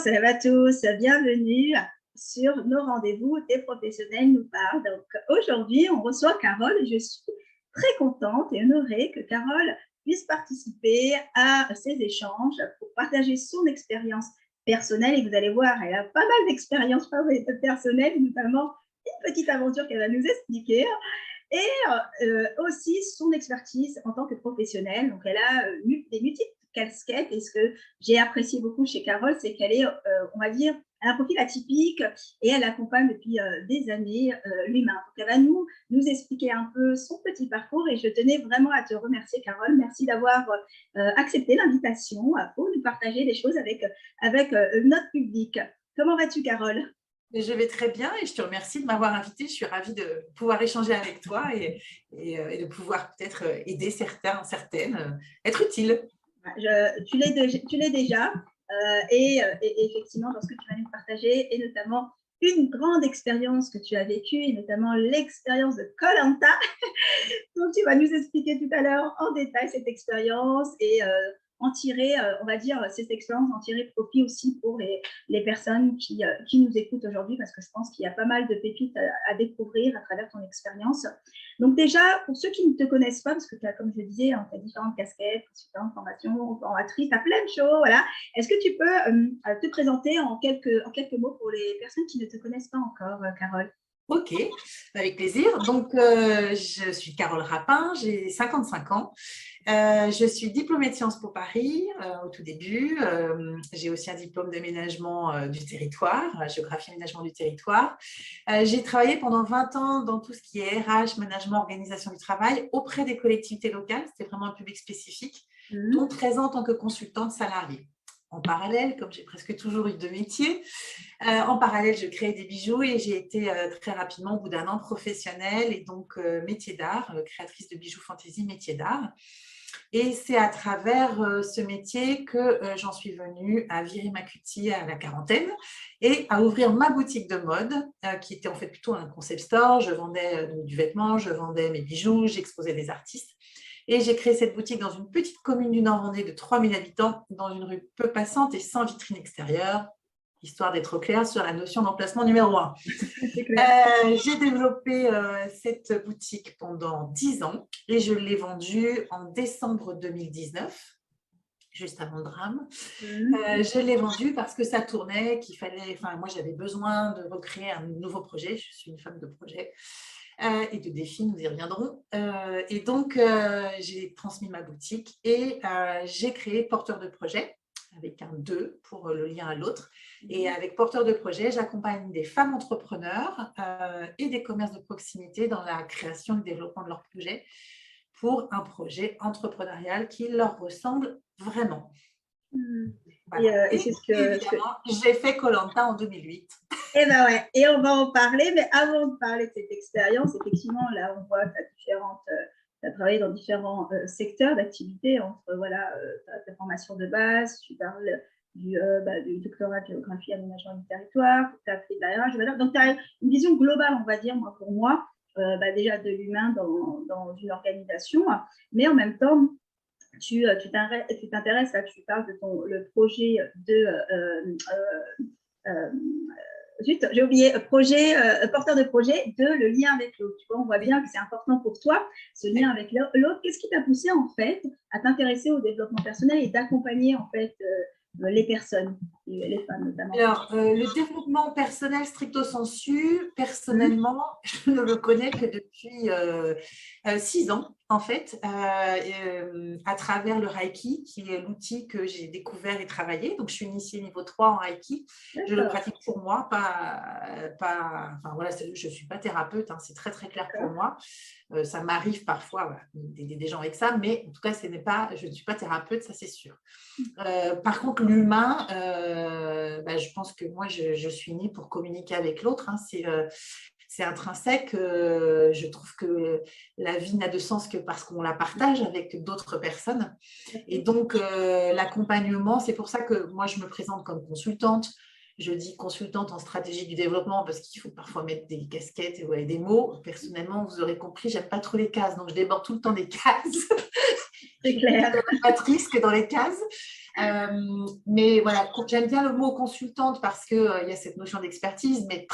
salut à tous, bienvenue sur nos rendez-vous des professionnels nous parlent. Donc aujourd'hui, on reçoit Carole et je suis très contente et honorée que Carole puisse participer à ces échanges pour partager son expérience personnelle. Et vous allez voir, elle a pas mal d'expériences personnelles, notamment une petite aventure qu'elle va nous expliquer. Et aussi son expertise en tant que professionnelle. Donc, elle a des multiples casquettes. Et ce que j'ai apprécié beaucoup chez Carole, c'est qu'elle est, on va dire, elle a un profil atypique et elle accompagne depuis des années l'humain. Donc, elle va nous expliquer un peu son petit parcours et je tenais vraiment à te remercier, Carole. Merci d'avoir accepté l'invitation pour nous partager des choses avec notre public. Comment vas-tu, Carole ? Je vais très bien et je te remercie de m'avoir invitée. Je suis ravie de pouvoir échanger avec toi et de pouvoir peut-être aider certaines, être utile. Tu l'es déjà et effectivement, dans ce que tu vas nous partager, et notamment une grande expérience que tu as vécue, et notamment l'expérience de Koh Lanta. Donc, tu vas nous expliquer tout à l'heure en détail cette expérience et en tirer, on va dire, cette expérience, en tirer profit aussi pour les personnes qui nous écoutent aujourd'hui, parce que je pense qu'il y a pas mal de pépites à découvrir à travers ton expérience. Donc déjà, pour ceux qui ne te connaissent pas, parce que tu as, comme je disais, tu as différentes casquettes, consultante, formation, formatrice, tu as plein de choses, voilà. Est-ce que tu peux te présenter en quelques mots pour les personnes qui ne te connaissent pas encore, Carole ? Ok, avec plaisir. Donc, je suis Carole Rapin, j'ai 55 ans. Je suis diplômée de Sciences Po Paris au tout début. J'ai aussi un diplôme d'aménagement du territoire, géographie aménagement du territoire. J'ai travaillé pendant 20 ans dans tout ce qui est RH, management, organisation du travail auprès des collectivités locales. C'était vraiment un public spécifique, dont 13 ans en tant que consultante salariée. En parallèle, comme j'ai presque toujours eu deux métiers, en parallèle, je créais des bijoux et j'ai été très rapidement, au bout d'un an, professionnelle et donc métier d'art, créatrice de bijoux fantaisie, métier d'art. Et c'est à travers ce métier que j'en suis venue à virer ma cutie à la quarantaine et à ouvrir ma boutique de mode, qui était en fait plutôt un concept store. Je vendais du vêtement, je vendais mes bijoux, j'exposais des artistes. Et j'ai créé cette boutique dans une petite commune du Nord-Vendée de 3000 habitants, dans une rue peu passante et sans vitrine extérieure, histoire d'être au clair sur la notion d'emplacement numéro 1. J'ai développé cette boutique pendant 10 ans et je l'ai vendue en décembre 2019, juste avant le drame. Je l'ai vendue parce que ça tournait, moi j'avais besoin de recréer un nouveau projet. Je suis une femme de projet et de défis, nous y reviendrons. Et donc, j'ai transmis ma boutique et j'ai créé Porteur de projet, avec un 2 pour le lien à l'autre. Et avec Porteur de projet, j'accompagne des femmes entrepreneurs et des commerces de proximité dans la création et le développement de leurs projets pour un projet entrepreneurial qui leur ressemble vraiment. Voilà. Et c'est ce que évidemment, j'ai fait Koh Lanta en 2008. Et ben ouais, et on va en parler, mais avant de parler de cette expérience, effectivement, là, on voit que tu as travaillé dans différents secteurs d'activité, entre ta formation de base, tu parles du doctorat de géographie aménagement du territoire, tu as fait de la RH, donc tu as une vision globale, on va dire, pour moi, déjà de l'humain dans une organisation, mais en même temps, tu t'intéresses, là, tu parles de le projet de j'ai oublié, porteur de projet, le lien avec l'autre. Tu vois, on voit bien que c'est important pour toi, ce lien avec l'autre. Qu'est-ce qui t'a poussé, en fait, à t'intéresser au développement personnel et d'accompagner, en fait, les personnes, les femmes notamment? Alors, le développement personnel stricto sensu, personnellement, je ne le connais que depuis 6 ans, en fait, à travers le Reiki, qui est l'outil que j'ai découvert et travaillé. Donc, je suis initiée niveau 3 en Reiki. Je le pratique pour moi, je ne suis pas thérapeute, hein, c'est très, très clair pour moi. Ça m'arrive parfois d'aider des gens avec ça, mais en tout cas, je ne suis pas thérapeute, ça c'est sûr. Par contre, l'humain, je pense que moi, je suis née pour communiquer avec l'autre. Hein, c'est intrinsèque. Je trouve que la vie n'a de sens que parce qu'on la partage avec d'autres personnes. Et donc, l'accompagnement, c'est pour ça que moi, je me présente comme consultante. Je dis consultante en stratégie du développement parce qu'il faut parfois mettre des casquettes et des mots. Personnellement, vous aurez compris, j'aime pas trop les cases, donc je déborde tout le temps des cases. C'est clair. Je suis matrice que dans les cases. Mais voilà, j'aime bien le mot consultante parce qu'il y a cette notion d'expertise, mais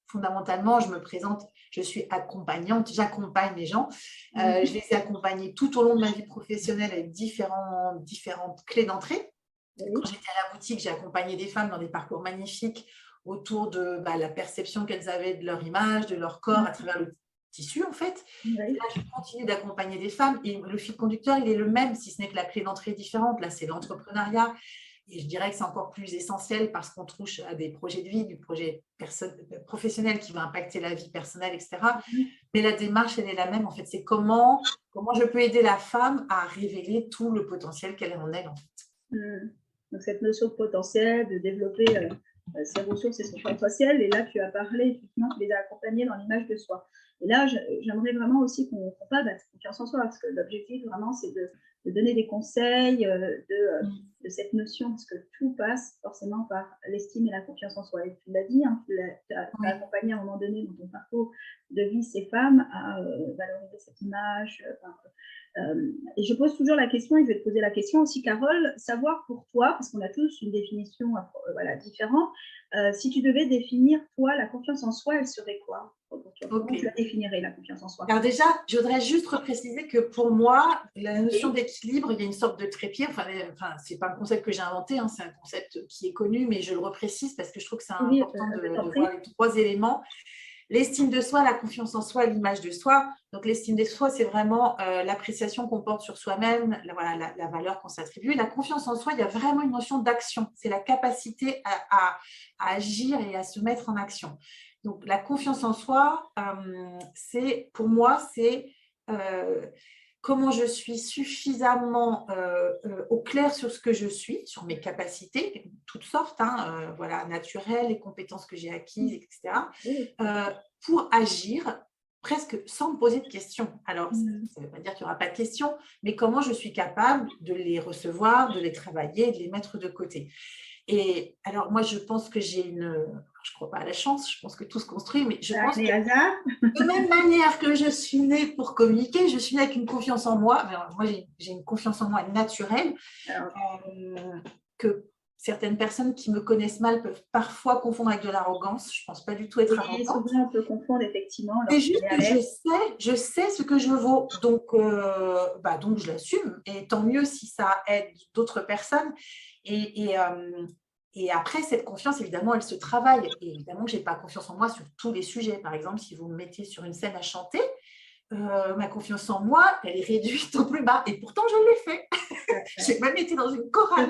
fondamentalement, je me présente, je suis accompagnante, j'accompagne les gens. Je les ai accompagnés tout au long de ma vie professionnelle avec différentes clés d'entrée. Quand j'étais à la boutique, j'ai accompagné des femmes dans des parcours magnifiques autour de la perception qu'elles avaient de leur image, de leur corps à travers le tissu, en fait. Oui. Et là, je continue d'accompagner des femmes et le fil conducteur, il est le même, si ce n'est que la clé d'entrée est différente. Là, c'est l'entrepreneuriat. Et je dirais que c'est encore plus essentiel parce qu'on touche à des projets de vie, du projet professionnel qui va impacter la vie personnelle, etc. Mais la démarche, elle est la même. En fait, c'est comment je peux aider la femme à révéler tout le potentiel qu'elle a en elle, en fait. Donc, cette notion de potentiel, de développer ses ressources et son potentiel. Et là, tu as parlé, effectivement, tu les as accompagnés dans l'image de soi. Et là, j'aimerais vraiment aussi qu'on parle de confiance en soi, parce que l'objectif, vraiment, c'est de donner des conseils, de cette notion, parce que tout passe forcément par l'estime et la confiance en soi. Et tu l'as dit, hein, tu as accompagné à un moment donné dans ton parcours de vie ces femmes à valoriser cette image. Et je pose toujours la question, et je vais te poser la question aussi, Carole, savoir pour toi, parce qu'on a tous une définition différente, si tu devais définir, toi, la confiance en soi, elle serait quoi pour toi? Comment tu la définirais, la confiance en soi? Alors déjà, je voudrais juste préciser que pour moi, la notion d'équilibre, il y a une sorte de trépied. Enfin, ce n'est pas un concept que j'ai inventé, hein, c'est un concept qui est connu, mais je le reprécise parce que je trouve que c'est important de voir les trois éléments. L'estime de soi, la confiance en soi, l'image de soi. Donc, l'estime de soi, c'est vraiment l'appréciation qu'on porte sur soi-même, la valeur qu'on s'attribue. La confiance en soi, il y a vraiment une notion d'action. C'est la capacité à agir et à se mettre en action. Donc, la confiance en soi, pour moi, c'est comment je suis suffisamment au clair sur ce que je suis, sur mes capacités, toutes sortes, naturelles, les compétences que j'ai acquises, etc., pour agir presque sans me poser de questions. Alors, ça ne veut pas dire qu'il n'y aura pas de questions, mais comment je suis capable de les recevoir, de les travailler, de les mettre de côté. Et alors, moi, je pense que je ne crois pas à la chance, je pense que tout se construit, mais je pense que de même manière que je suis née pour communiquer, je suis née avec une confiance en moi. Alors, moi, j'ai une confiance en moi naturelle que certaines personnes qui me connaissent mal peuvent parfois confondre avec de l'arrogance. Je ne pense pas du tout être arrogante. Souvent, on peut confondre, effectivement. C'est juste que je sais ce que je vaux, donc je l'assume. Et tant mieux si ça aide d'autres personnes. Et après, cette confiance, évidemment, elle se travaille. Et évidemment que je n'ai pas confiance en moi sur tous les sujets. Par exemple, si vous me mettez sur une scène à chanter, ma confiance en moi, elle est réduite au plus bas. Et pourtant, je l'ai fait. J'ai même été dans une chorale.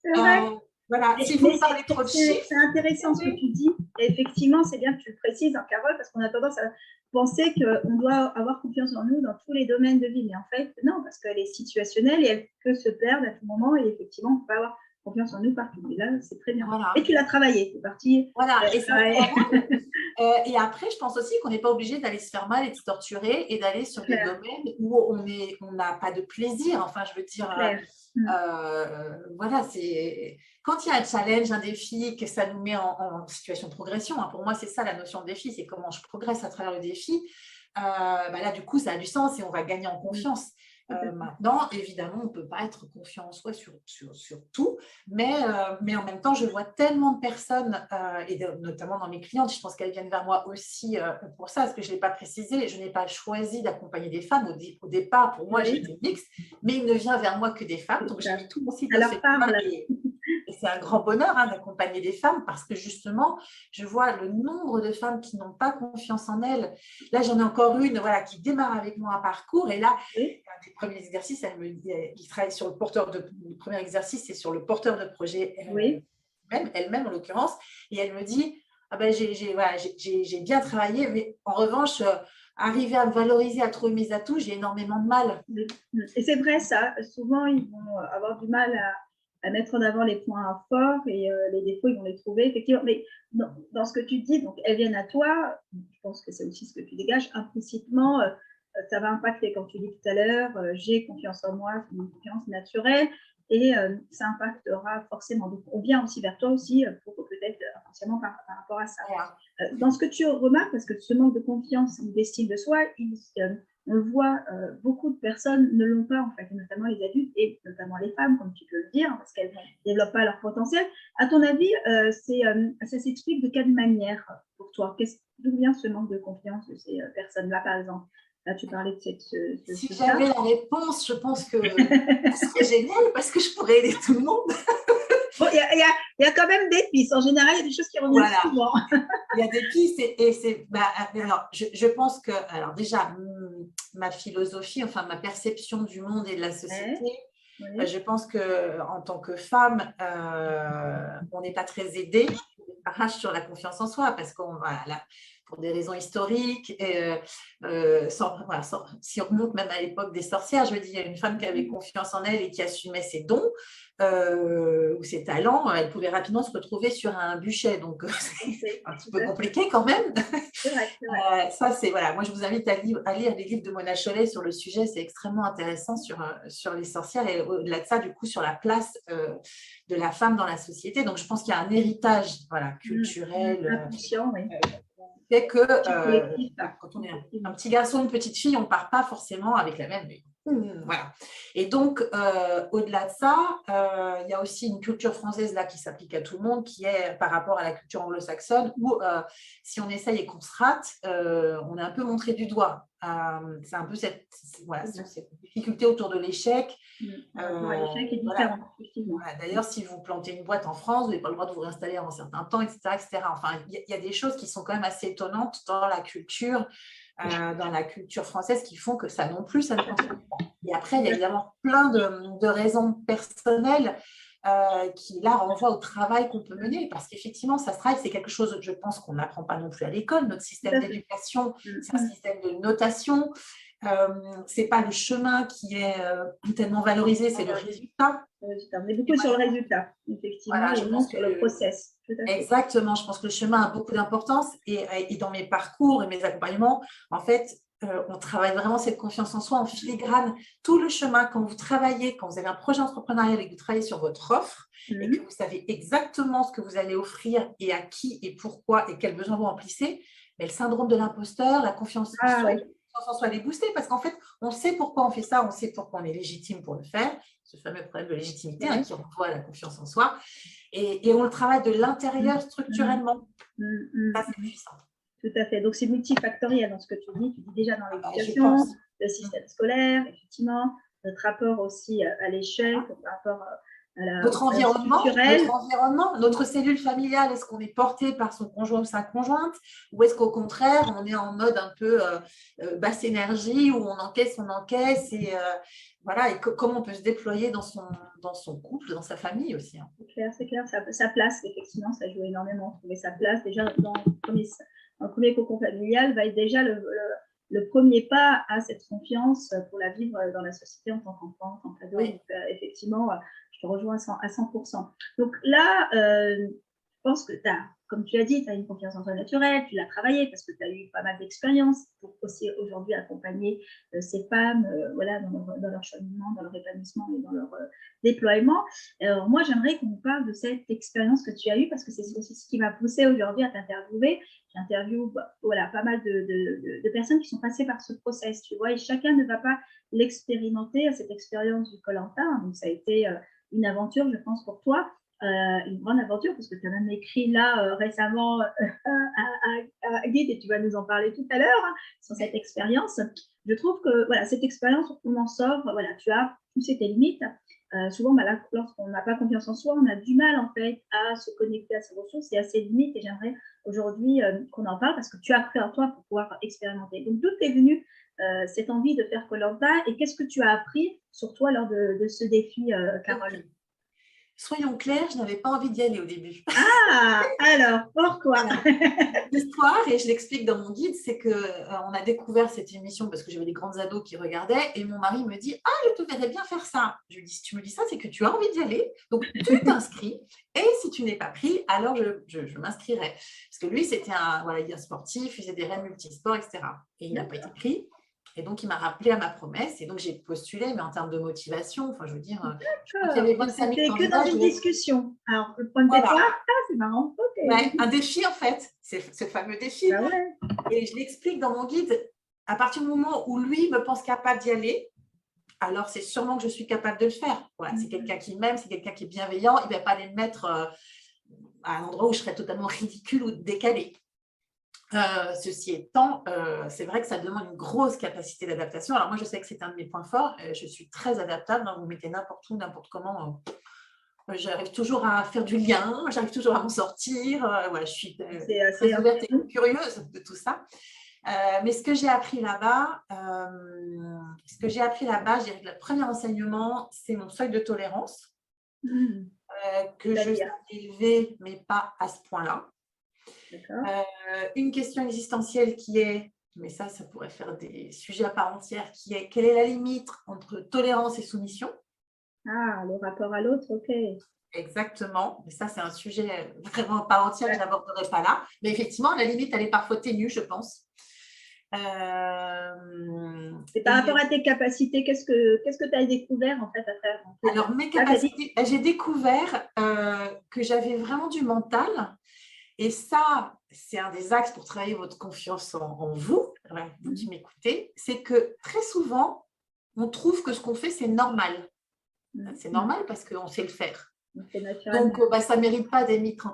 C'est vrai. Voilà, si vous parlez trop de chiffres. C'est intéressant ce que tu dis. Et effectivement, c'est bien que tu le précises, hein, Carole, parce qu'on a tendance à penser qu'on doit avoir confiance en nous dans tous les domaines de vie. Mais en fait, non, parce qu'elle est situationnelle et elle peut se perdre à tout moment. Et effectivement, on peut avoir confiance en nous partout. Et là, c'est très bien. Voilà. Et tu l'as travaillé, c'est parti. Voilà, et après, je pense aussi qu'on n'est pas obligé d'aller se faire mal et de se torturer et d'aller sur des domaines où on n'a pas de plaisir. Enfin, je veux dire, voilà, c'est quand il y a un challenge, un défi, que ça nous met en situation de progression. Hein, pour moi, c'est ça la notion de défi, c'est comment je progresse à travers le défi. Là, du coup, ça a du sens et on va gagner en confiance. Maintenant, évidemment, on ne peut pas être confiant en soi sur tout, mais en même temps, je vois tellement de personnes, et notamment dans mes clientes, je pense qu'elles viennent vers moi aussi pour ça, parce que je ne l'ai pas précisé, je n'ai pas choisi d'accompagner des femmes. Au départ, pour moi, j'étais mixte, mais il ne vient vers moi que des femmes, donc j'ai mis tout mon cycle de femmes. Et c'est un grand bonheur d'accompagner des femmes parce que justement, je vois le nombre de femmes qui n'ont pas confiance en elles. Là, j'en ai encore une qui démarre avec moi un parcours. Et là, un des premiers exercices, elle me dit, il travaille sur le premier exercice, c'est sur le porteur de projet elle-même en l'occurrence. Et elle me dit, j'ai bien travaillé, mais en revanche, arriver à me valoriser, à trouver mes atouts, j'ai énormément de mal. Et c'est vrai ça. Souvent, ils vont avoir du mal à mettre en avant les points forts et les défauts, ils vont les trouver, effectivement. Mais dans ce que tu dis, donc elles viennent à toi, je pense que c'est aussi ce que tu dégages, implicitement, ça va impacter, comme tu dis tout à l'heure, j'ai confiance en moi, c'est une confiance naturelle, et ça impactera forcément. Donc, on vient aussi vers toi aussi, pour peut-être inconsciemment par rapport à ça. Dans ce que tu remarques, parce que ce manque de confiance ou d'estime de soi, on le voit, beaucoup de personnes ne l'ont pas, en fait, notamment les adultes et notamment les femmes, comme tu peux le dire, parce qu'elles ne développent pas leur potentiel. À ton avis, ça s'explique de quelle manière pour toi? D'où vient ce manque de confiance de ces personnes-là, par exemple? Là, tu parlais de Si ce j'avais cas. la réponse, je pense que ce serait génial parce que je pourrais aider tout le monde. Bon, il y a quand même des pistes. En général, il y a des choses qui reviennent Voilà. souvent. Il y a des pistes et c'est. Alors, je pense que. Alors, déjà, ma philosophie, enfin, ma perception du monde et de la société, Ouais. je pense qu'en tant que femme, on n'est pas très aidé sur la confiance en soi parce qu'on voilà, pour des raisons historiques, et, si on remonte même à l'époque des sorcières, je veux dire, il y a une femme qui avait confiance en elle et qui assumait ses dons ou ses talents, elle pouvait rapidement se retrouver sur un bûcher. Donc, c'est un petit peu compliqué quand même. C'est vrai, c'est vrai. Ça, c'est voilà. Moi, je vous invite à lire les livres de Mona Chollet sur le sujet. C'est extrêmement intéressant sur les sorcières et au-delà de ça, du coup, sur la place de la femme dans la société. Donc, je pense qu'il y a un héritage culturel inconscient, oui. qui fait que Collectif, quand on est un petit garçon, une petite fille, on ne part pas forcément avec la même. Voilà. Et donc, au-delà de ça, il y a aussi une culture française là qui s'applique à tout le monde, qui est par rapport à la culture anglo-saxonne, où si on essaye et qu'on se rate, on est un peu montré du doigt. C'est un peu cette difficulté autour de l'échec. L'échec est différent, effectivement. Voilà. D'ailleurs, si vous plantez une boîte en France, vous n'avez pas le droit de vous réinstaller avant un certain temps, etc. etc. Enfin, il y a des choses qui sont quand même assez étonnantes dans la culture française qui font que ça non plus, ça ne fonctionne pas. Et après, il y a évidemment plein de raisons personnelles qui, là, renvoient au travail qu'on peut mener. Parce qu'effectivement, ça se travaille, c'est quelque chose, je pense, qu'on n'apprend pas non plus à l'école. Notre système d'éducation, c'est un système de notation. Ce n'est pas le chemin qui est tellement valorisé, c'est le résultat. On est beaucoup sur le résultat, effectivement, Voilà, et non sur le process. Exactement, je pense que le chemin a beaucoup d'importance et dans mes parcours et mes accompagnements, en fait, on travaille vraiment cette confiance en soi en filigrane. Tout le chemin, quand vous travaillez, quand vous avez un projet entrepreneurial et que vous travaillez sur votre offre et que vous savez exactement ce que vous allez offrir et à qui et pourquoi et quels besoins vous remplissez, mais le syndrome de l'imposteur, la confiance en soi, elle est boostée parce qu'en fait, on sait pourquoi on fait ça, on sait pourquoi on est légitime pour le faire, ce fameux problème de légitimité qui renvoie à la confiance en soi. Et on le travaille de l'intérieur structurellement. Ça, c'est puissant. Tout à fait. Donc, c'est multifactoriel dans ce que tu dis. Tu dis déjà dans l'éducation, le système scolaire, effectivement, notre rapport aussi à l'échec, notre rapport notre environnement, notre cellule familiale, est-ce qu'on est porté par son conjoint ou sa conjointe, ou est-ce qu'au contraire, on est en mode un peu basse énergie, où on encaisse, et voilà, et comment on peut se déployer dans son couple, dans sa famille aussi. Hein. C'est clair, sa place, effectivement, ça joue énormément. Trouver sa place, déjà, dans le premier cocon familial, va être déjà le premier pas à cette confiance pour la vivre dans la société en tant qu'enfant, en tant qu'ado. Donc, effectivement, je te rejoins à 100%. Donc là, je pense que comme tu as dit, tu as une confiance en toi naturelle, tu l'as travaillé parce que tu as eu pas mal d'expérience pour aussi aujourd'hui accompagner ces femmes voilà, dans leur cheminement, dans leur épanouissement et dans leur déploiement. Alors, moi, j'aimerais qu'on parle de cette expérience que tu as eue parce que c'est aussi ce qui m'a poussée aujourd'hui à t'interviewer. J'interviewe voilà, pas mal de personnes qui sont passées par ce process, tu vois, et chacun ne va pas l'expérimenter à cette expérience du Koh-Lanta. Donc, ça a été une aventure, je pense, pour toi. Une grande aventure parce que tu as même écrit là récemment à Guide et tu vas nous en parler tout à l'heure sur cette expérience. Je trouve que voilà, cette expérience, on en sort, voilà, tu as poussé tes limites. Souvent, lorsqu'on n'a pas confiance en soi, on a du mal en fait à se connecter à ses ressources et à ses limites et j'aimerais aujourd'hui qu'on en parle parce que tu as cru en toi pour pouvoir expérimenter. Donc, d'où t'es venue cette envie de faire Koh-Lanta et qu'est-ce que tu as appris sur toi lors de ce défi, Carole? Soyons clairs, je n'avais pas envie d'y aller au début. Ah, alors, pourquoi? L'histoire, et je l'explique dans mon guide, c'est qu'on a découvert cette émission parce que j'avais des grandes ados qui regardaient et mon mari me dit « Ah, je te verrais bien faire ça ». Je lui dis « Si tu me dis ça, c'est que tu as envie d'y aller, donc tu t'inscris et si tu n'es pas pris, alors je m'inscrirai ». Parce que lui, c'était un sportif, il faisait des raids multisports, etc. Et il n'a pas été pris. Et donc, il m'a rappelé à ma promesse. Et donc, j'ai postulé, mais en termes de motivation, enfin, je veux dire, je crois qu'il y avait 25 000 candidats. C'était que dans une discussion. Alors, le point de départ, c'est marrant. Okay. Ouais, un défi, en fait. C'est ce fameux défi. Bah ouais. Et je l'explique dans mon guide. à partir du moment où lui me pense capable d'y aller, alors c'est sûrement que je suis capable de le faire. Voilà, c'est quelqu'un qui m'aime, c'est quelqu'un qui est bienveillant, il ne va pas aller me mettre à un endroit où je serais totalement ridicule ou décalée. Ceci étant, c'est vrai que ça demande une grosse capacité d'adaptation. Alors moi, je sais que c'est un de mes points forts. Je suis très adaptable. Vous mettez n'importe où, n'importe comment. J'arrive toujours à faire du lien. J'arrive toujours à m'en sortir. Voilà, je suis très ouverte et curieuse de tout ça. Mais ce que j'ai appris là-bas, je dirais que le premier enseignement, c'est mon seuil de tolérance, que je sais élever, mais pas à ce point-là. Une question existentielle qui est, mais ça pourrait faire des sujets à part entière, qui est quelle est la limite entre tolérance et soumission? Ah, le rapport à l'autre, ok. Exactement, mais ça c'est un sujet vraiment à part entière que je n'aborderai pas là, mais effectivement la limite elle est parfois ténue, je pense. Et par rapport à tes capacités, qu'est-ce que tu as découvert en fait à faire? Alors mes capacités, j'ai découvert que j'avais vraiment du mental. Et ça, c'est un des axes pour travailler votre confiance en vous, vous qui m'écoutez, c'est que très souvent, on trouve que ce qu'on fait, c'est normal. C'est normal parce qu'on sait le faire. Donc, ça ne mérite pas d'être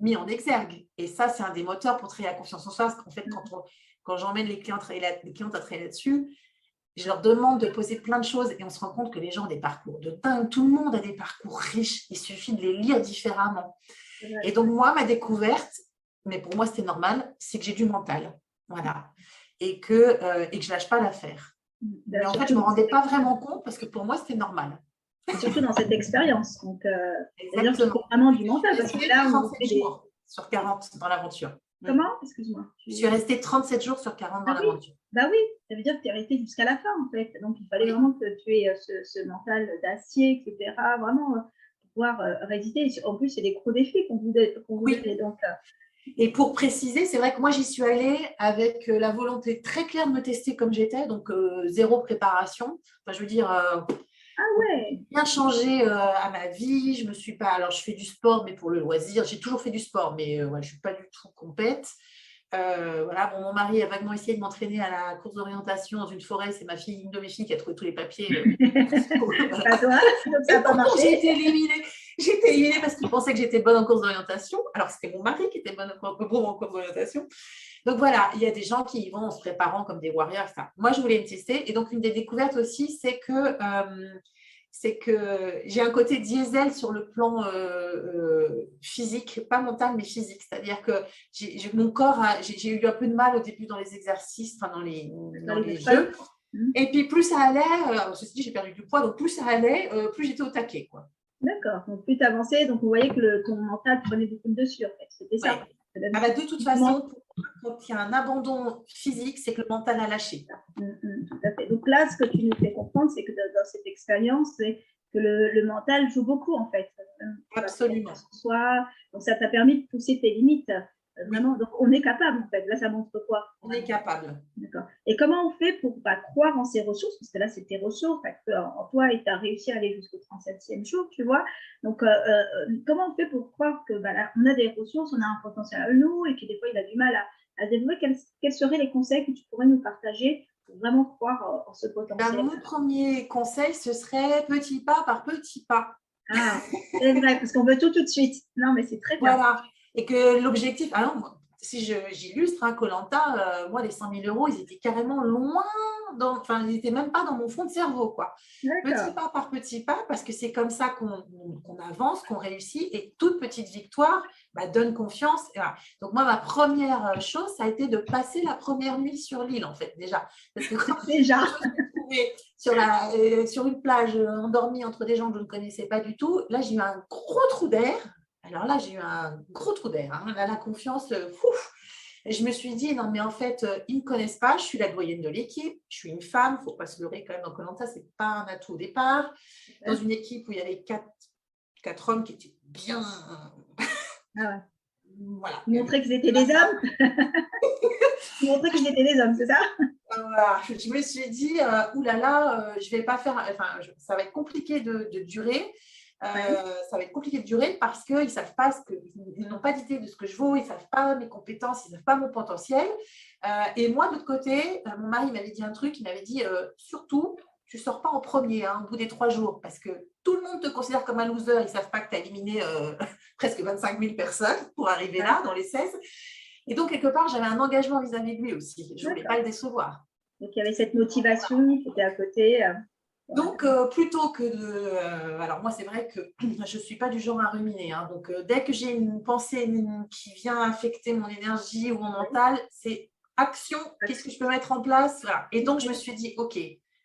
mis en exergue. Et ça, c'est un des moteurs pour travailler la confiance en soi. Parce qu'en fait, quand j'emmène les clientes à travailler là-dessus, je leur demande de poser plein de choses et on se rend compte que les gens ont des parcours de dingue. Tout le monde a des parcours riches. Il suffit de les lire différemment. Et donc, moi, ma découverte, mais pour moi, c'était normal, c'est que j'ai du mental. Voilà. Et que je ne lâche pas l'affaire. Mais en fait, je ne me rendais pas vraiment compte parce que pour moi, c'était normal. Et surtout dans cette expérience. Donc, c'est-à-dire qu'il faut vraiment du mental. Parce que là, on fait jours sur 40 dans l'aventure. Comment? Excuse-moi. Je suis restée 37 jours sur 40 dans l'aventure. Bah oui, ça veut dire que tu es restée jusqu'à la fin, en fait. Donc, il fallait vraiment que tu aies ce mental d'acier, etc. Vraiment pouvoir résister. En plus, c'est des gros défis qu'on vous donne. Donc, et pour préciser, c'est vrai que moi, j'y suis allée avec la volonté très claire de me tester comme j'étais, donc zéro préparation. Enfin, je veux dire, bien changé à ma vie. Je me suis pas. Alors, je fais du sport, mais pour le loisir. J'ai toujours fait du sport, mais je ne suis pas du tout compète. Voilà, mon mari a vaguement essayé de m'entraîner à la course d'orientation dans une forêt. C'est une de mes filles qui a trouvé tous les papiers. Pas toi, donc ça n'a pas marché. J'ai été éliminée parce qu'il pensait que j'étais bonne en course d'orientation. Alors, c'était mon mari qui était bon en course d'orientation. Donc voilà, il y a des gens qui y vont en se préparant comme des warriors, etc. Moi, je voulais me tester. Et donc, une des découvertes aussi, c'est que j'ai un côté diesel sur le plan physique, pas mental, mais physique. C'est-à-dire que mon corps, j'ai eu un peu de mal au début dans les exercices, dans les jeux. Et puis, plus ça allait, ceci dit, j'ai perdu du poids, donc plus ça allait, plus j'étais au taquet, quoi. D'accord. Donc, plus tu avançais, donc on voyait que ton mental prenait beaucoup de dessus, en fait. C'était ça. Ouais. De toute façon, quand il y a un abandon physique, c'est que le mental a lâché. Tout à fait. Donc là, ce que tu nous fais comprendre, c'est que dans cette expérience, c'est que le mental joue beaucoup, en fait. Absolument. Donc, ça t'a permis de pousser tes limites. Vraiment, donc on est capable, en fait. Là, ça montre quoi? On est capable. D'accord. Et comment on fait pour croire en ses ressources? Parce que là, c'est tes ressources en toi et tu as réussi à aller jusqu'au 37e jour, tu vois. Donc, comment on fait pour croire que là, on a des ressources, on a un potentiel à nous et que des fois, il a du mal à développer? Quels seraient les conseils que tu pourrais nous partager pour vraiment croire en ce potentiel? Mon premier conseil, ce serait petit pas par petit pas. Ah, c'est vrai, parce qu'on veut tout de suite. Non, mais c'est très bien. Voilà. Et que l'objectif, si j'illustre, Koh-Lanta, moi, les 100 000 euros, ils étaient carrément loin, ils n'étaient même pas dans mon fond de cerveau, quoi. Petit pas par petit pas, parce que c'est comme ça qu'on avance, qu'on réussit, et toute petite victoire donne confiance. Et voilà. Donc, moi, ma première chose, ça a été de passer la première nuit sur l'île, en fait, déjà. Parce que quand je me suis retrouvée sur une plage, endormie entre des gens que je ne connaissais pas du tout, là, j'ai eu un gros trou d'air. Alors là, j'ai eu un gros trou d'air. Là, la confiance, Et je me suis dit, non, mais en fait, ils ne me connaissent pas. Je suis la doyenne de l'équipe. Je suis une femme. Il ne faut pas se leurrer quand même dans Koh-Lanta. Ce n'est pas un atout au départ. Dans une équipe où il y avait quatre hommes qui étaient bien… Voilà. Montrer qu'ils étaient des hommes. Montrer qu'ils étaient des hommes, c'est ça? Voilà. Je me suis dit, oulala, je ne vais pas faire… ça va être compliqué de durer. ça va être compliqué de durer parce qu'ils ne savent pas ils n'ont pas d'idée de ce que je vaux, ils ne savent pas mes compétences, ils ne savent pas mon potentiel. Et moi, de l'autre côté, mon mari m'avait dit un truc, il m'avait dit surtout, tu ne sors pas en premier au bout des 3 jours parce que tout le monde te considère comme un loser, ils ne savent pas que tu as éliminé presque 25 000 personnes pour arriver là, dans les 16. Et donc, quelque part, j'avais un engagement vis-à-vis de lui aussi. Je ne voulais pas le décevoir. Donc, il y avait cette motivation qui était à côté. Donc, plutôt que de… alors, moi, c'est vrai que je ne suis pas du genre à ruminer. Donc, dès que j'ai une pensée qui vient affecter mon énergie ou mon mental, c'est action, qu'est-ce que je peux mettre en place, voilà. Et donc, je me suis dit, OK,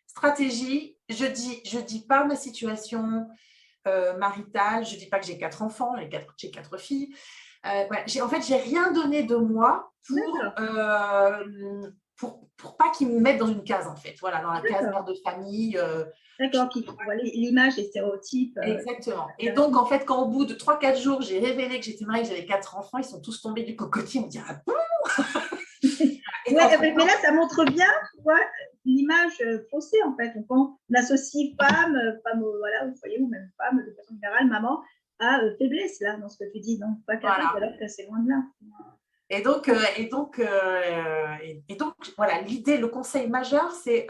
stratégie, je dis pas ma situation maritale, je ne dis pas que j'ai 4 enfants, j'ai 4 filles. Voilà. En fait, j'ai rien donné de moi pour pas qu'ils me mettent dans une case, en fait. Voilà, dans la case mère de famille. D'accord, qui voit l'image, les stéréotypes. Exactement. Et donc, en fait, quand au bout de 3-4 jours, j'ai révélé que j'étais mariée, que j'avais 4 enfants, ils sont tous tombés du cocotier. Ils me disent, ah bon. Mais là, ça montre bien, tu vois, l'image faussée, en fait. Donc, on associe femme, voilà, vous voyez, ou même femme, de façon générale, maman, à faiblesse, là, dans ce que tu dis. Donc, pas capable, alors que c'est loin de là. Et donc, voilà, l'idée, le conseil majeur, c'est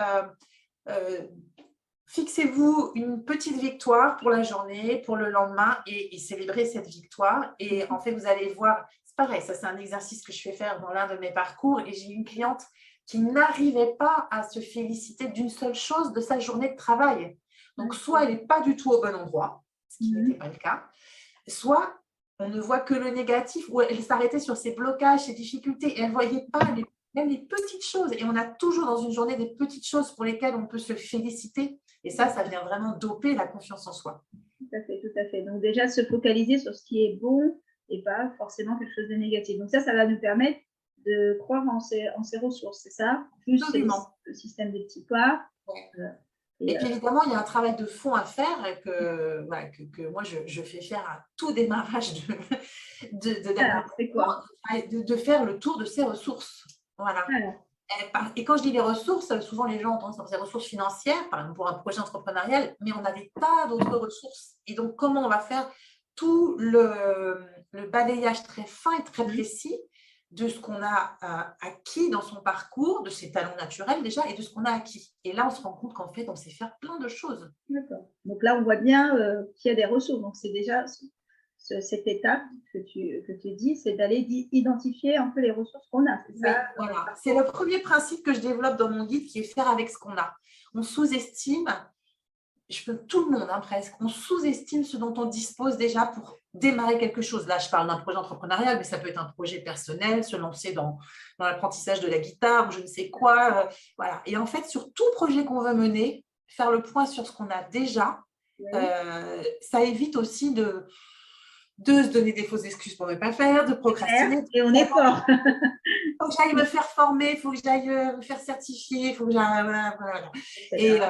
fixez-vous une petite victoire pour la journée, pour le lendemain, et célébrez cette victoire. Et en fait, vous allez voir, c'est pareil, ça c'est un exercice que je fais faire dans l'un de mes parcours, et j'ai une cliente qui n'arrivait pas à se féliciter d'une seule chose de sa journée de travail. Donc, soit elle n'est pas du tout au bon endroit, ce qui n'était pas le cas, soit on ne voit que le négatif, ou elle s'arrêtait sur ses blocages, ses difficultés, et elle ne voyait pas même les petites choses. Et on a toujours dans une journée des petites choses pour lesquelles on peut se féliciter. Et ça vient vraiment doper la confiance en soi. Tout à fait, tout à fait. Donc déjà, se focaliser sur ce qui est bon et pas forcément quelque chose de négatif. Donc ça va nous permettre de croire en ses ressources, c'est ça? Plus le système des petits pas. Et puis évidemment, il y a un travail de fond à faire que moi, je fais faire à tout démarrage de faire le tour de ses ressources. Voilà. Et quand je dis les ressources, souvent les gens ont tendance à penser ressources financières, par exemple pour un projet entrepreneurial, mais on a des tas d'autres ressources. Et donc, comment on va faire tout le balayage très fin et très précis de ce qu'on a acquis dans son parcours, de ses talents naturels déjà, et de ce qu'on a acquis. Et là, on se rend compte qu'en fait, on sait faire plein de choses. D'accord. Donc là, on voit bien qu'il y a des ressources. Donc, c'est déjà cette étape que tu dis, c'est d'aller identifier un peu les ressources qu'on a. C'est ça, voilà. C'est le premier principe que je développe dans mon guide, qui est faire avec ce qu'on a. On sous-estime, tout le monde presque, on sous-estime ce dont on dispose déjà pour démarrer quelque chose. Là, je parle d'un projet entrepreneurial, mais ça peut être un projet personnel, se lancer dans l'apprentissage de la guitare ou je ne sais quoi. Voilà. Et en fait, sur tout projet qu'on veut mener, faire le point sur ce qu'on a déjà, ça évite aussi de se donner des fausses excuses pour ne pas faire, de procrastiner. Et on est fort. Il faut que j'aille me faire former, il faut que j'aille me faire certifier, il faut que j'aille… Voilà. Et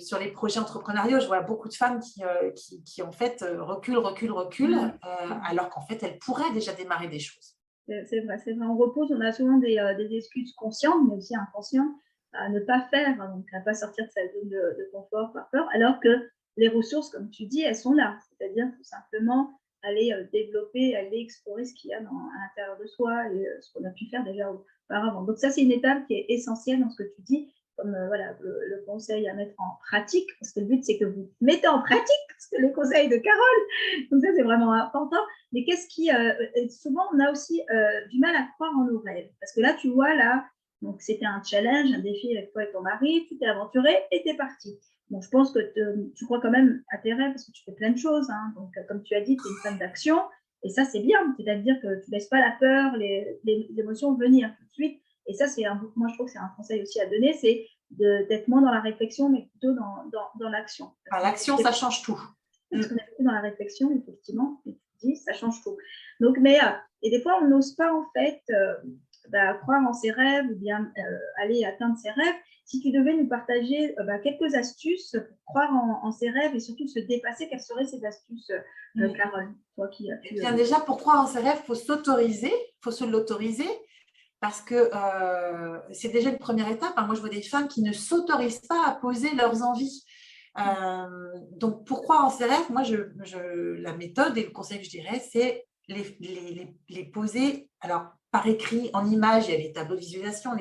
sur les projets entrepreneuriaux, je vois beaucoup de femmes qui en fait, reculent, alors qu'en fait, elles pourraient déjà démarrer des choses. C'est vrai. On repose, on a souvent des excuses conscientes, mais aussi inconscientes, à ne pas faire, donc à ne pas sortir de sa zone de confort par peur, alors que les ressources, comme tu dis, elles sont là. C'est-à-dire tout simplement aller développer, aller explorer ce qu'il y a à l'intérieur de soi et ce qu'on a pu faire déjà auparavant. Donc ça, c'est une étape qui est essentielle dans ce que tu dis, comme le conseil à mettre en pratique, parce que le but, c'est que vous mettez en pratique le conseil de Carole. Donc ça, c'est vraiment important. Mais qu'est-ce qui… souvent, on a aussi du mal à croire en nos rêves. Parce que là, tu vois, donc c'était un challenge, un défi avec toi et ton mari, tu t'es aventuré et t'es parti. Bon, je pense que tu crois quand même à tes rêves parce que tu fais plein de choses. Donc, comme tu as dit, tu es une femme d'action. Et ça, c'est bien. C'est-à-dire que tu ne laisses pas la peur, les émotions venir tout de suite. Et ça, moi, je trouve que c'est un conseil aussi à donner, c'est d'être moins dans la réflexion, mais plutôt dans l'action. L'action, ça change tout. Parce qu'on est plutôt dans la réflexion, effectivement, et tu dis, ça change tout. Donc, et des fois, on n'ose pas, en fait, croire en ses rêves ou bien aller atteindre ses rêves. Si tu devais nous partager quelques astuces pour croire en ses rêves et surtout se dépasser, quelles seraient ces astuces, Carole, toi qui as pu… Bien, déjà, pour croire en ses rêves, il faut s'autoriser, il faut se l'autoriser, parce que c'est déjà une première étape. Moi, je vois des femmes qui ne s'autorisent pas à poser leurs envies. Donc, pourquoi en ces rêves? Moi, la méthode et le conseil que je dirais, c'est les poser, alors par écrit, en image, il y a les tableaux de visualisation,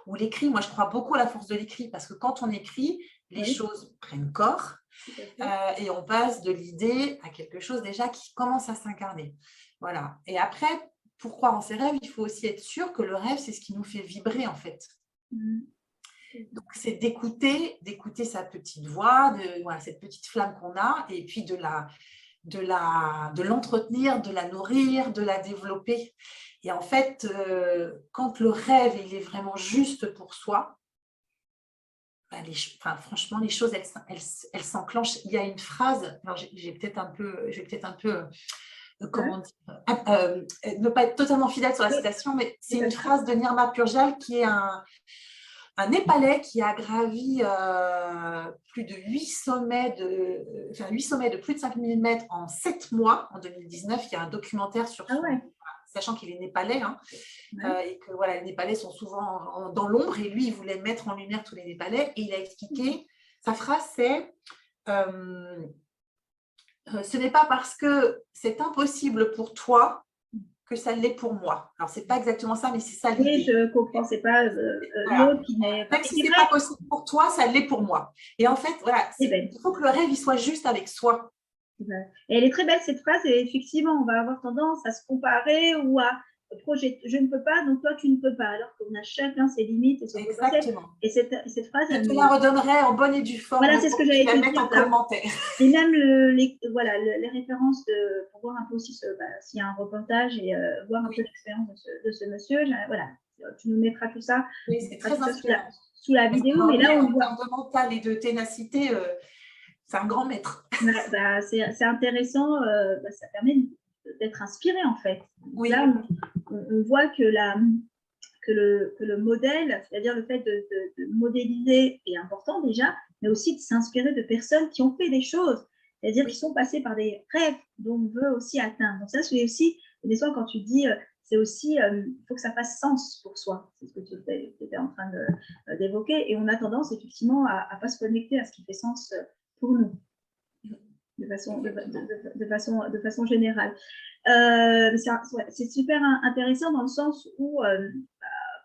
ou l'écrit. Moi, je crois beaucoup à la force de l'écrit, parce que quand on écrit, les Oui, choses prennent corps, tout à fait. et on passe de l'idée à quelque chose déjà qui commence à s'incarner. Voilà. Et après, pourquoi en ces rêves? Il faut aussi être sûr que le rêve, c'est ce qui nous fait vibrer, en fait. Mhm. Donc, c'est d'écouter sa petite voix, voilà, cette petite flamme qu'on a, et puis de l'entretenir, de la nourrir, de la développer. Et en fait, quand le rêve il est vraiment juste pour soi, ben franchement, les choses, elles s'enclenchent. Il y a une phrase, alors je vais peut-être un peu comment Ouais, dire, ne pas être totalement fidèle sur la oui, citation, mais c'est tout à une fait. phrase de Nirma Purjal qui est un Népalais qui a gravi plus de 8 sommets de plus de 5000 mètres en 7 mois en 2019. Il y a un documentaire sur Ah son, ouais, sachant qu'il est népalais, hein, ouais. et que voilà, les Népalais sont souvent dans l'ombre, et lui, il voulait mettre en lumière tous les Népalais, et il a expliqué, sa phrase c'est ce n'est pas parce que c'est impossible pour toi que ça l'est pour moi. Alors, c'est pas exactement ça, mais c'est ça Oui, l'idée. je comprends, c'est pas Voilà. l'autre qui n'est pas. Même Et si c'est c'est vrai, pas possible pour toi, ça l'est pour moi. Et en fait, voilà, c'est belle. il faut que le rêve il soit juste avec soi. Et elle est très belle cette phrase, et effectivement, on va avoir tendance à se comparer ou à projeter je ne peux pas, donc toi tu ne peux pas, alors qu'on a chacun ses limites et son potentiel. Exactement. Et cette phrase, Je elle te la me. redonnerai en bonne et due Voilà, forme c'est ce pour que que tu j'allais la te mettes dire en là. commentaire. Et même voilà, les références pour voir un peu aussi s'il y a un reportage et voir un peu Oui, l'expérience de ce monsieur. Voilà, tu nous mettras tout ça, oui, on c'est mettra très tout ça inspirant. sous la Parce vidéo, mais qu'aujourd'hui, là on en voit. termes de mental et de ténacité, c'est un grand maître. Ouais, c'est intéressant, ça permet d'être inspiré en fait. Donc là, Oui, on voit que le modèle, c'est-à-dire le fait de modéliser est important déjà, mais aussi de s'inspirer de personnes qui ont fait des choses, c'est-à-dire qui oui. sont passées par des rêves dont on veut aussi atteindre. Donc ça, c'est aussi, des fois, quand tu dis, c'est aussi, il faut que ça fasse sens pour soi. C'est ce que tu étais en train d'évoquer. Et on a tendance, effectivement, à ne pas se connecter à ce qui fait sens pour nous de façon générale. C'est super intéressant dans le sens où,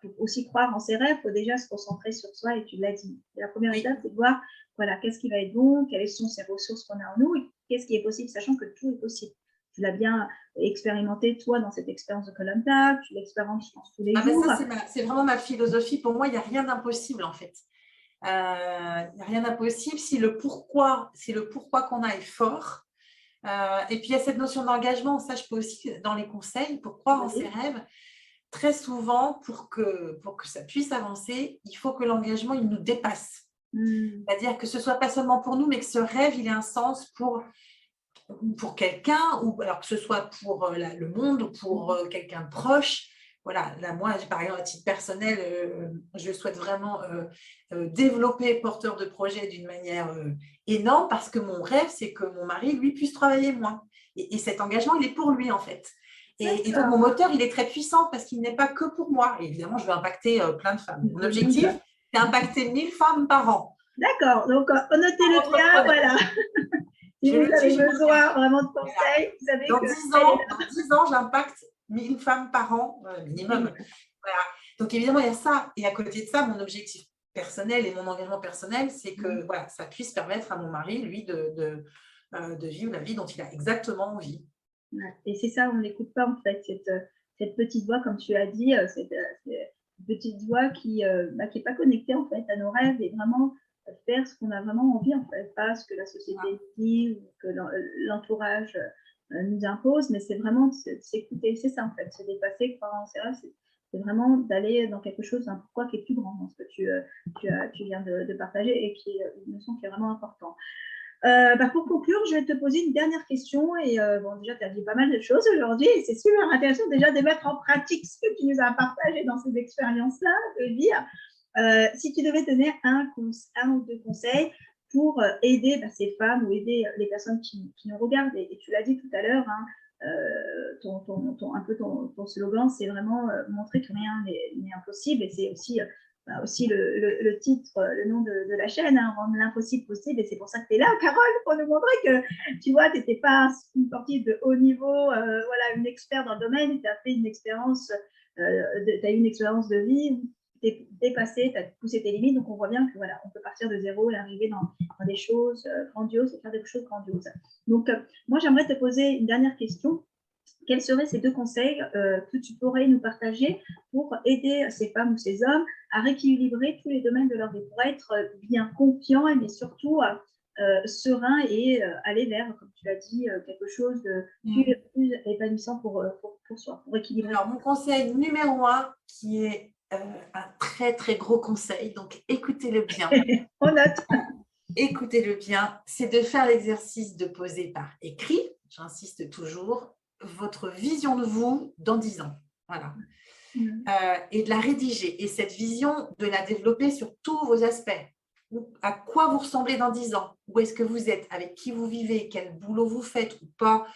pour aussi croire en ses rêves, il faut déjà se concentrer sur soi, et tu l'as dit. La première Oui. étape, c'est de voir voilà, qu'est-ce qui va être bon, quelles sont ces ressources qu'on a en nous, et qu'est-ce qui est possible, sachant que tout est possible. Tu l'as bien expérimenté, toi, dans cette expérience de Koh-Lanta, tu l'expérimentes, je pense, tous les Ah ben jours. ça, c'est vraiment ma philosophie. Pour moi, il n'y a rien d'impossible en fait. Il n'y a rien d'impossible si le pourquoi qu'on a est fort. Et puis il y a cette notion d'engagement, ça je peux aussi dans les conseils pour croire en ses Vas-y. rêves. Très souvent, pour que ça puisse avancer, il faut que l'engagement il nous dépasse. C'est-à-dire que ce soit pas seulement pour nous, mais que ce rêve il ait un sens pour quelqu'un, ou alors que ce soit pour le monde ou pour quelqu'un de proche. Voilà, là, moi, par exemple, à titre personnel, je souhaite vraiment développer porteur de projet d'une manière énorme, parce que mon rêve, c'est que mon mari, lui, puisse travailler moins. Et cet engagement, il est pour lui, en fait. Et donc, D'accord. mon moteur, il est très puissant parce qu'il n'est pas que pour moi. Et évidemment, je veux impacter plein de femmes. Mon objectif, c'est impacter 1000 femmes par an. D'accord, donc notez-le bien, Entrepreneur. voilà. Si Je vous le dis, avez je besoin l'engage. vraiment de Voilà. conseils, vous savez Dans que 10 elle est ans, là. dans 10 ans, j'impacte 1000 femmes par an, minimum. Voilà. Donc évidemment, il y a ça. Et à côté de ça, mon objectif personnel et mon engagement personnel, c'est que voilà, ça puisse permettre à mon mari, lui, de vivre la vie dont il a exactement envie. Ouais. Et c'est ça, on n'écoute pas en fait cette petite voix, comme tu as dit, cette petite voix qui n'est pas connectée en fait à nos rêves, et vraiment faire ce qu'on a vraiment envie en fait, pas ce que la société dit ou que l'entourage nous impose, mais c'est vraiment de s'écouter, c'est ça en fait, se dépasser, croire en ses rêves, c'est vraiment d'aller dans quelque chose, un pourquoi qui est plus grand dans ce que tu viens de partager, et qui est une notion qui est vraiment importante. Pour conclure, je vais te poser une dernière question. Et bon, déjà, tu as dit pas mal de choses aujourd'hui, et c'est super intéressant déjà de mettre en pratique ce que tu nous as partagé dans ces expériences-là, de dire si tu devais donner un ou deux conseils pour aider ces femmes, ou aider les personnes qui nous regardent. Et tu l'as dit tout à l'heure, hein, un peu ton slogan, c'est vraiment montrer que rien n'est impossible, et c'est aussi aussi le titre, le nom de la chaîne, hein, rendre l'impossible possible. Et c'est pour ça que tu es là, Carole, pour nous montrer que, tu vois, tu n'étais pas une sportive de haut niveau, voilà, une experte dans le domaine, tu as fait une expérience, tu as eu une expérience de vie, tu t'es dépassé, tu as poussé tes limites. Donc, on voit bien que voilà, on peut partir de zéro et arriver dans des choses grandioses et faire des choses grandioses. Donc, moi, j'aimerais te poser une dernière question. Quels seraient ces 2 conseils que tu pourrais nous partager pour aider ces femmes ou ces hommes à rééquilibrer tous les domaines de leur vie, pour être bien confiants, mais surtout serein et aller vers, comme tu l'as dit, quelque chose de plus épanouissant pour soi, pour équilibrer. Alors, mon conseil numéro 1, qui est un très, très gros conseil, donc écoutez-le bien. On note. Écoutez-le bien, c'est de faire l'exercice de poser par écrit, j'insiste toujours, votre vision de vous dans 10 ans. Voilà. Et de la rédiger. Et cette vision, de la développer sur tous vos aspects. À quoi vous ressemblez dans 10 ans? Où est-ce que vous êtes? Avec qui vous vivez? Quel boulot vous faites ou pas?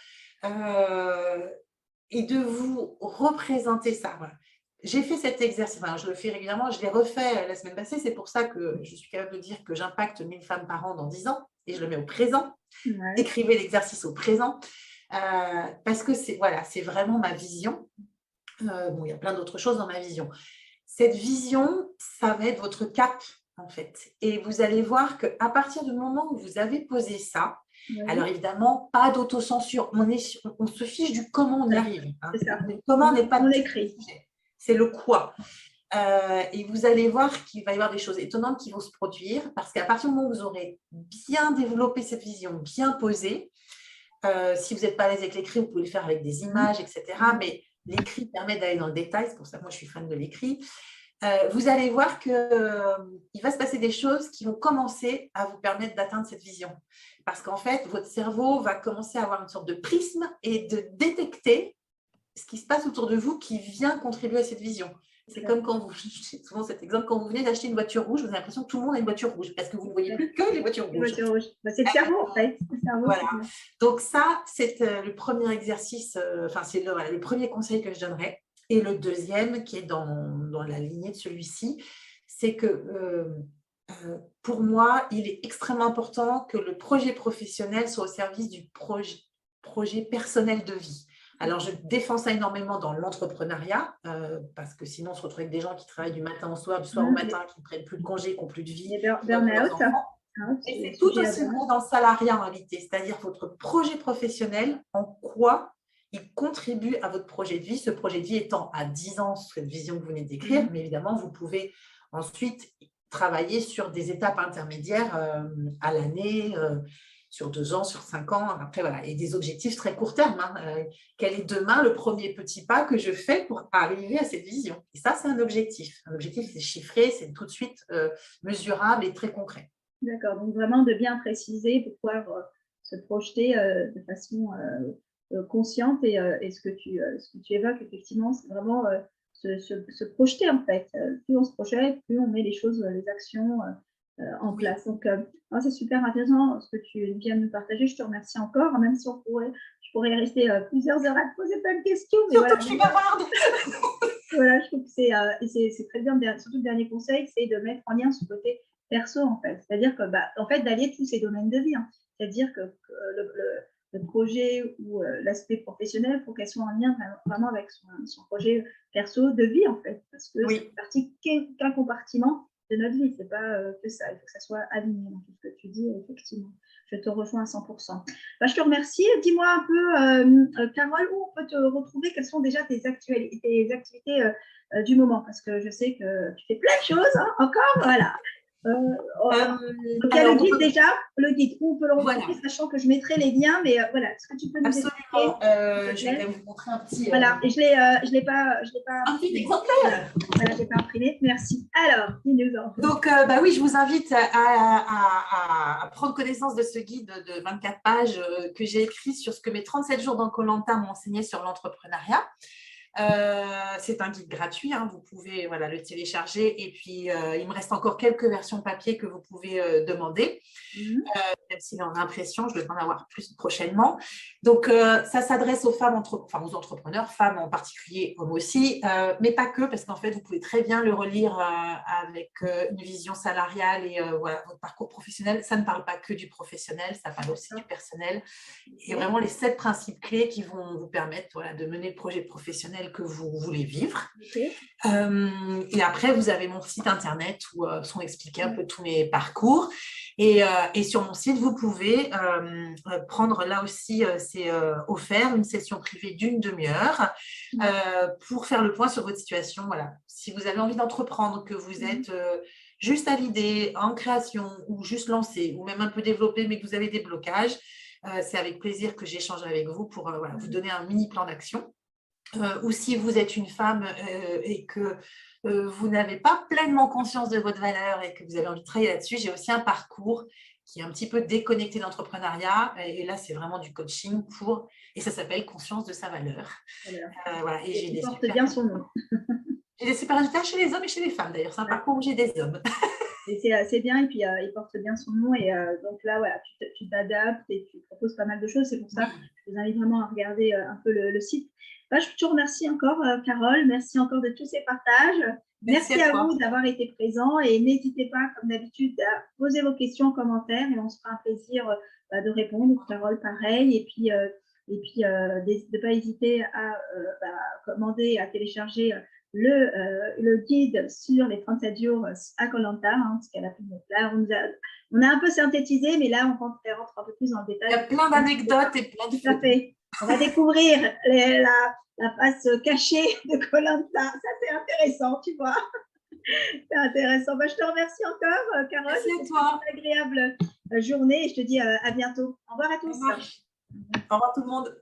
Et de vous représenter ça. Voilà. J'ai fait cet exercice, enfin, je le fais régulièrement, je l'ai refait la semaine passée, c'est pour ça que je suis capable de dire que j'impacte 1000 femmes par an dans 10 ans, et je le mets au présent. Ouais. Écrivez l'exercice au présent, parce que c'est voilà, c'est vraiment ma vision. Bon, il y a plein d'autres choses dans ma vision. Cette vision, ça va être votre cap, en fait. Et vous allez voir qu'à partir du moment où vous avez posé ça, alors évidemment, pas d'autocensure. On se fiche du comment on y arrive. Hein. Le comment n'est pas le sujet. C'est le quoi. Et vous allez voir qu'il va y avoir des choses étonnantes qui vont se produire parce qu'à partir du moment où vous aurez bien développé cette vision, bien posée, si vous n'êtes pas à l'aise avec l'écrit, vous pouvez le faire avec des images, etc. Mais l'écrit permet d'aller dans le détail. C'est pour ça que moi, je suis fan de l'écrit. Vous allez voir qu'il va se passer des choses qui vont commencer à vous permettre d'atteindre cette vision. Parce qu'en fait, votre cerveau va commencer à avoir une sorte de prisme et de détecter ce qui se passe autour de vous qui vient contribuer à cette vision. C'est comme quand vous, souvent cet exemple, quand vous venez d'acheter une voiture rouge, vous avez l'impression que tout le monde a une voiture rouge parce que vous ne voyez plus que les voitures rouges. C'est le cerveau, en fait. Voilà. Donc ça, c'est le premier exercice, enfin, c'est le premier conseil que je donnerais. Et le deuxième, qui est dans la lignée de celui-ci, c'est que pour moi, il est extrêmement important que le projet professionnel soit au service du projet personnel de vie. Alors, je défends ça énormément dans l'entrepreneuriat, parce que sinon, on se retrouve avec des gens qui travaillent du matin au soir, du soir au matin, qui ne prennent plus de congés, qui n'ont plus de vie. Burn-out. Et c'est tout aussi gros dans le salariat en réalité, c'est-à-dire votre projet professionnel, en quoi il contribue à votre projet de vie, ce projet de vie étant à 10 ans, cette vision que vous venez de décrire, mais évidemment, vous pouvez ensuite travailler sur des étapes intermédiaires à l'année, sur 2 ans, sur 5 ans, après voilà, et des objectifs très court terme. Hein. Quel est demain le premier petit pas que je fais pour arriver à cette vision? Et ça, c'est un objectif. Un objectif, c'est chiffré, c'est tout de suite mesurable et très concret. D'accord, donc vraiment de bien préciser pour pouvoir se projeter de façon consciente et ce que tu évoques, effectivement, c'est vraiment se projeter en fait. Plus on se projette, plus on met les choses, les actions en place. Donc, c'est super intéressant ce que tu viens de nous partager. Je te remercie encore, même si je pourrais rester plusieurs heures à te poser plein de questions. Mais surtout que je suis bavarde. Voilà, je trouve que c'est très bien. Surtout le dernier conseil, c'est de mettre en lien ce côté perso en fait. C'est-à-dire que, en fait, d'allier tous ces domaines de vie. Hein. C'est-à-dire que le projet ou l'aspect professionnel, il faut qu'elle soit en lien vraiment avec son projet perso de vie en fait. Parce que c'est partie qu'un compartiment de notre vie, c'est pas que ça, il faut que ça soit aligné dans tout ce que tu dis, effectivement. Je te rejoins à 100%. Je te remercie. Dis-moi un peu, Carole, où on peut te retrouver, quelles sont déjà tes activités du moment, parce que je sais que tu fais plein de choses, hein, encore, voilà. Donc, il y a le guide, où on peut le retrouver, sachant que je mettrai les liens, mais voilà, est-ce que tu peux nous expliquer? Je vais vous montrer un petit… Voilà, et je l'ai pas un petit exemplaire. Voilà, je l'ai pas imprimé, merci. Alors, dis-nous-en. Donc, oui, je vous invite à prendre connaissance de ce guide de 24 pages que j'ai écrit sur ce que mes 37 jours dans Koh Lanta m'ont enseigné sur l'entrepreneuriat. C'est un guide gratuit, hein, vous pouvez voilà, le télécharger et puis il me reste encore quelques versions papier que vous pouvez demander. Même s'il est en impression, je devrais en avoir plus prochainement. Donc, ça s'adresse aux femmes, enfin aux entrepreneurs, femmes en particulier, hommes aussi, mais pas que, parce qu'en fait, vous pouvez très bien le relire avec une vision salariale et voilà, votre parcours professionnel. Ça ne parle pas que du professionnel, ça parle aussi du personnel. Et vraiment les 7 principes clés qui vont vous permettre voilà, de mener le projet professionnel que vous voulez vivre. Et après, vous avez mon site internet où sont expliqués un peu tous mes parcours. Et sur mon site, vous pouvez prendre, là aussi, c'est offert, une session privée d'une demi-heure pour faire le point sur votre situation. Voilà. Si vous avez envie d'entreprendre, que vous êtes juste à l'idée, en création, ou juste lancé, ou même un peu développé, mais que vous avez des blocages, c'est avec plaisir que j'échange avec vous pour voilà, vous donner un mini plan d'action. Ou si vous êtes une femme et que vous n'avez pas pleinement conscience de votre valeur et que vous avez envie de travailler là-dessus, j'ai aussi un parcours qui est un petit peu déconnecté d'entrepreneuriat. Et là, c'est vraiment du coaching et ça s'appelle Conscience de sa valeur. Voilà. Et j'ai porte bien son nom. J'ai des super résultats chez les hommes et chez les femmes, d'ailleurs. C'est un parcours où j'ai des hommes. C'est bien, et puis il porte bien son nom. Et donc là, voilà, tu t'adaptes et tu proposes pas mal de choses. C'est pour ça que je vous invite vraiment à regarder un peu le site. Je te remercie encore, Carole. Merci encore de tous ces partages. Merci à vous d'avoir été présents. Et n'hésitez pas, comme d'habitude, à poser vos questions en commentaire et on se fera un plaisir de répondre. Carole, pareil. Et puis de ne pas hésiter à commander, à télécharger le guide sur les 37 jours à Koh Lanta, parce qu'elle a fait là, on a un peu synthétisé, mais là, on rentre un peu plus dans le détail. Il y a plein d'anecdotes et plein de Tout à fait. On va découvrir la face cachée de Koh Lanta. Ça, c'est intéressant, tu vois. C'est intéressant. Je te remercie encore, Carole. Merci à toi. Une agréable journée et je te dis à bientôt. Au revoir à tous. Au revoir tout le monde.